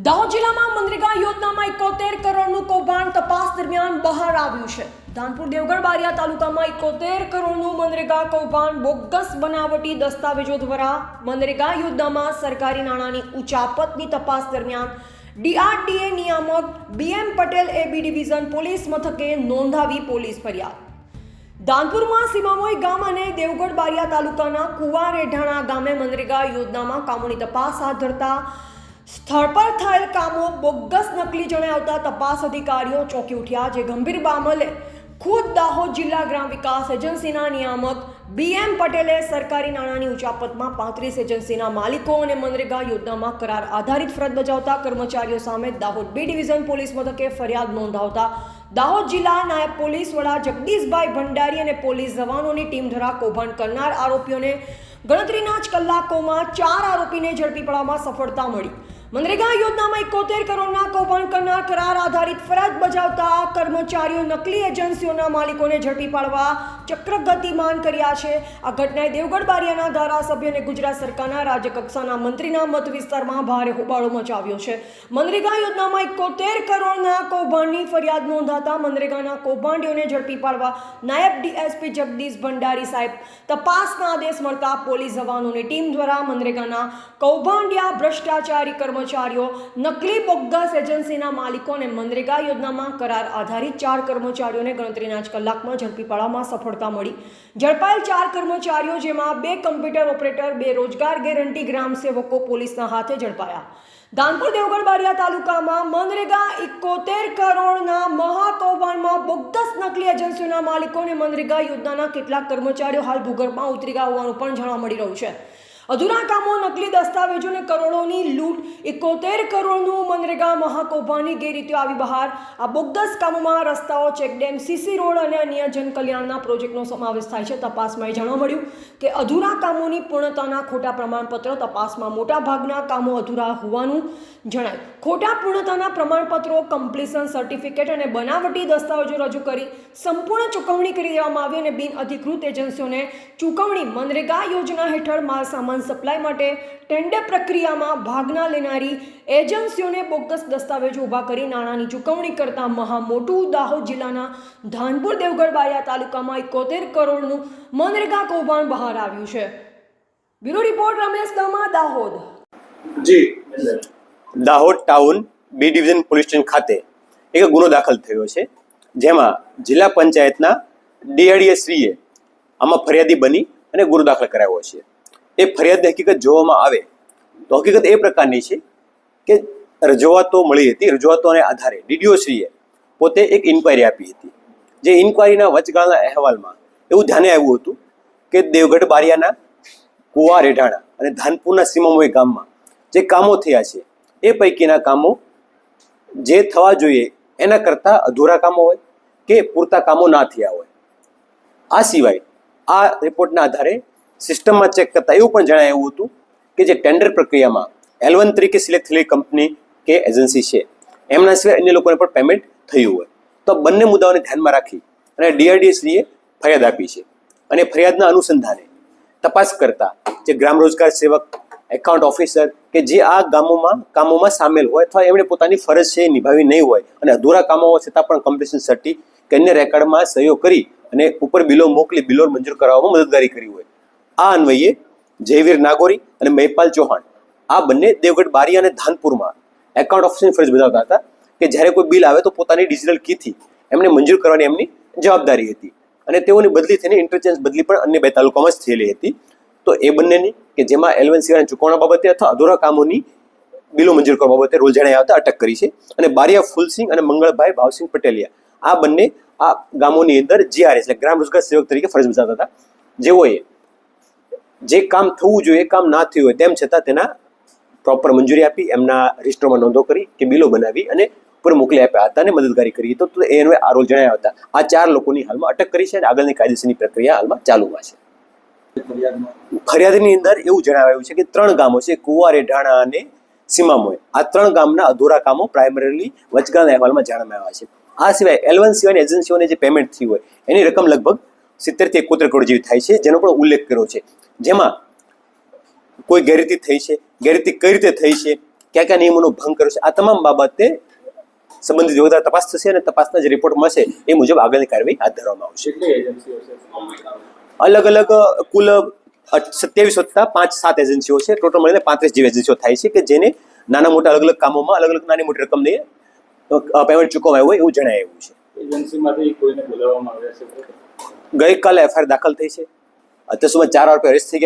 દાહોદ જિલ્લામાં મનરેગા યોજનામાં 71 કરોડનું કૌભાંડ તપાસ દરમિયાન બહાર આવ્યું છે। ધાનપુર દેવગઢ બારિયા તાલુકામાં 71 કરોડનું મનરેગા કૌભાંડ બોગસ બનાવટી દસ્તાવેજો દ્વારા મનરેગા યોજનામાં સરકારી નાણાંની ઉચાપતની તપાસ દરમિયાન ડીઆરડીએ નિયામક બીએમ પટેલ એબી ડિવિઝન પોલીસ મથકે નોંધાવી પોલીસ ફરિયાદ। ધાનપુરમાં સીમામોઈ ગામ અને દેવગઢ બારિયા તાલુકાના કુવા રેઢાણા ગામે મનરેગા યોજનામાં કામોની તપાસ હાથ ધરતા સ્થળ પર થયેલ કામો બોગસ નકલી જણાવતા તપાસ અધિકારીઓ ચોંકી ઉઠ્યા। જે ગંભીર મામલે ખુદ દાહોદ જિલ્લા ગ્રામ વિકાસ એજન્સીના નિયામક બીએમ પટેલે સરકારી નાણાંની ઉચાપતમાં 35 એજન્સીના માલિકો અને મનરેગા યોજનામાં કરાર આધારિત ફરજ બજાવતા કર્મચારીઓ સામે દાહોદ બી ડિવિઝન પોલીસ મથકે ફરિયાદ નોંધાવતા દાહોદ જિલ્લા નાયબ પોલીસ વડા જગદીશભાઈ ભંડારી અને પોલીસ જવાનોની ટીમ દ્વારા કૌભાંડ કરનાર આરોપીઓને ગણતરીના જ કલાકોમાં 4 આરોપીને ઝડપી પાડવામાં સફળતા મળી। મનરેગા યોજનામાં 71 કરોડના કૌભાંડ કરનાર કરાર આધારિત ફરજ બજાવતા કર્મચારીઓ નકલી એજન્સીઓના માલિકોને ઝડપી પાડવા ચક્ર ગતિમાન કર્યા છે। આ ઘટનાએ દેવગઢ બારિયાના ધારાસભ્ય અને ગુજરાત સરકારના રાજ્ય કક્ષાના મંત્રીના મત વિસ્તારમાં ભારે હોબાળો મચાવ્યો છે। મનરેગા યોજનામાં 71 કરોડના કૌભાંડની ફરિયાદ નોંધાતા મનરેગાના કૌભાંડીઓને ઝડપી પાડવા નાયબ ડીએસપી જગદીશ ભંડારી સાહેબ તપાસના આદેશ મળતા પોલીસ જવાનોની ટીમ દ્વારા મનરેગાના કૌભાંડિયા ભ્રષ્ટાચારી કર્મચારીઓ નકલી બોગસ એજન્સીના માલિકો અને મનરેગા યોજનામાં કરાર આધારિત 4 કર્મચારીઓને ગણતરીના જ કલાકમાં ઝડપી પાડવામાં સફળતા મળી। ઝડપાયેલ 4 કર્મચારીઓ જેમાં 2 કમ્પ્યુટર ઓપરેટર, 2 રોજગાર ગેરંટી ગ્રામ સેવકો પોલીસના હાથે ઝડપાયા। ધાનપુર દેવગઢ બારિયા તાલુકામાં મનરેગા 71 કરોડના મહાકૌભાંડમાં બોગસ નકલી એજન્સીઓના માલિકો અને મનરેગા યોજનાના કેટલાક કર્મચારીઓ હાલ ભૂગર્ભમાં ઉતરી ગયા હોવાનું પણ જાણવા મળી રહ્યું છે। અધૂરા કામો, નકલી દસ્તાવેજો અને કરોડોની લૂંટ, 71 કરોડનું મનરેગા મહાકૌભાંડની ગેરરીતિઓ આવી બહાર। આ બોગસ કામોમાં રસ્તાઓ, ચેકડેમ, સીસી રોડ અને અન્ય જનકલ્યાણના પ્રોજેક્ટનો સમાવેશ થાય છે। તપાસમાં એ જાણવા મળ્યું કે અધૂરા કામોની પૂર્ણતાના ખોટા પ્રમાણપત્રો, તપાસમાં મોટા ભાગના કામો અધૂરા હોવાનું જણાયું। ખોટા પૂર્ણતાના પ્રમાણપત્રો, કમ્પ્લીશન સર્ટિફિકેટ અને બનાવટી દસ્તાવેજો રજૂ કરી સંપૂર્ણ ચૂકવણી કરી દેવામાં આવી અને બિનઅધિકૃત એજન્સીઓને ચૂકવણી મનરેગા યોજના હેઠળ માલ સામાન સપ્લાય માટે ટેન્ડર પ્રક્રિયામાં ભાગના લેનારી એજન્સીઓને બોગસ દસ્તાવેજો ઊભા કરી નાણાંની ચૂકવણી કરતા મહા મોટું દાહોદ જિલ્લાના ધાનપુર દેવગઢ બારિયા તાલુકામાં 71 કરોડનું મનરેગા કૌભાંડ બહાર આવ્યું છે। Bureau report Ramesh Dama, Dahod. જી, Dahod town B division police station ખાતે એક ગુનો દાખલ થયો છે, જેમાં જિલ્લા પંચાયતના ડીઆરડીએ શ્રીએ આમાં ફરિયાદી બની અને ગુનો દાખલ કરાવ્યો છે। એ ફરિયાદની હકીકત જોવામાં આવે તો હકીકત એ પ્રકારની છે કે રજૂઆતો મળી હતી। રજૂઆતોને આધારે ડીડીઓ શ્રીએ પોતે એક ઇન્ક્વાયરી આપી હતી। જે ઇન્ક્વાયરીના વચગાળાના અહેવાલમાં એવું ધ્યાને આવ્યું હતું કે દેવગઢ બારિયાના કુવા રેઢાણા અને ધાનપુરના સીમામોઈ ગામમાં જે કામો થયા છે એ પૈકીના કામો જે થવા જોઈએ એના કરતાં અધૂરા કામો હોય કે પૂરતા કામો ના થયા હોય। આ સિવાય આ રિપોર્ટના આધારે સિસ્ટમમાં ચેક કરતા એવું પણ જણાવ્યું હતું કે જે ટેન્ડર પ્રક્રિયામાં L1 તરીકે સિલેક્ટ થયેલી કંપની કે એજન્સી છે એમના સિવાય અન્ય લોકોને પણ પેમેન્ટ થયું હોય। તો બંને મુદ્દાઓને ધ્યાનમાં રાખી અને ડીઆરડીએસરીએ ફરિયાદ આપી છે અને ફરિયાદના અનુસંધાને તપાસ કરતા જે ગ્રામ રોજગાર સેવક, એકાઉન્ટ ઓફિસર કે જે આ કામોમાં સામેલ હોય અથવા એમણે પોતાની ફરજ છે નિભાવી નહીં હોય અને અધૂરા કામો હોય છતાં પણ કમ્પ્લીશન સર્ટી કે અન્ય રેકર્ડમાં સહીઓ કરી અને ઉપર બિલો મોકલી બિલો મંજૂર કરાવવામાં મદદગારી કરી હોય। આ અન્વયે જયવીર નાગોરી અને મહિપાલ ચૌહાણ આ બંને દેવગઢ બારિયા અને ધાનપુરમાં એકાઉન્ટ ઓફિસરની ફરજ બજાવતા હતા કે જ્યારે કોઈ બિલ આવે તો પોતાની ડિજિટલ કીથી એમને મંજૂર કરવાની એમની જવાબદારી હતી અને તેઓની બદલી થઈને ઇન્ટરચેન્જ બદલી પણ અન્ય 2 તાલુકામાં જ થયેલી હતી। તો એ બંનેની કે જેમાં L1 સિવાયના ચૂકવણા બાબતે અથવા અધૂરા કામોની બિલો મંજૂર કરવા બાબતે રોલ જણાવ્યા હતા અટક કરી છે। અને બારિયા ફૂલસિંહ અને મંગળભાઈ ભાવસિંહ પટેલિયા આ બંને આ ગામોની અંદર GRS એટલે ગ્રામ રોજગાર સેવક તરીકે ફરજ બજાવતા હતા, જેઓએ જે કામ થવું જોઈએ એ કામ ના થયું હોય તેમ છતાં તેના પ્રોપર મંજૂરી આપી, એમના રજિસ્ટરમાં નોંધો કરી કે બિલો બનાવી અને ઉપર મોકલી આપ્યા હતા અને મદદગારી કરી તો એનો આ રોલ જણાવ્યા હતા। આ 4 લોકોની હાલમાં અટક કરી છે અને આગળની કાયદેસરની પ્રક્રિયા હાલમાં ચાલુમાં છે। ફરિયાદની અંદર એવું જણાવાયું છે કે 3 ગામો છે, કુવા રેઢાણા અને સીમામોઈ, આ 3 ગામના અધૂરા કામો પ્રાઇમરીલી વચગાળાના અહેવાલમાં જાણવામાં આવ્યા છે। આ સિવાય L1 સિવાયની એજન્સીઓને જે પેમેન્ટ થઈ હોય એની રકમ લગભગ 70 થી 71 કરોડ જેવી થાય છે, જેનો પણ ઉલ્લેખ કર્યો છે। જેમાં કોઈ ગેરરીતિ થઈ છે, ગેરરીતિ કઈ રીતે થઈ છે, કયા કયા નિયમોનો ભંગ કર્યો છે, આ તમામ બાબતે સંબંધિત વિભાગ દ્વારા તપાસ થશે અને તપાસના જે રિપોર્ટ મળશે એ મુજબ આગળની કાર્યવાહી હાથ ધરવામાં આવશે. અલગ અલગ કુલ 27 વત્તા 5-7 એજન્સીઓ છે. ટોટલ મળીને 35 જેવી એજન્સીઓ થાય છે કે જેને નાના મોટા અલગ અલગ કામોમાં અલગ અલગ નાની મોટી રકમને પેમેન્ટ ચૂકવવામાં આવ્યું હોય એવું જણાવ્યું છે. એજન્સીમાંથી કોઈને બોલાવવામાં આવ્યા છે? ગઈકાલે એફઆઈઆર દાખલ થઈ છે. અત્યાર સુધીમાં 4 આરોપીઓ અરેસ્ટ થઈ ગયા.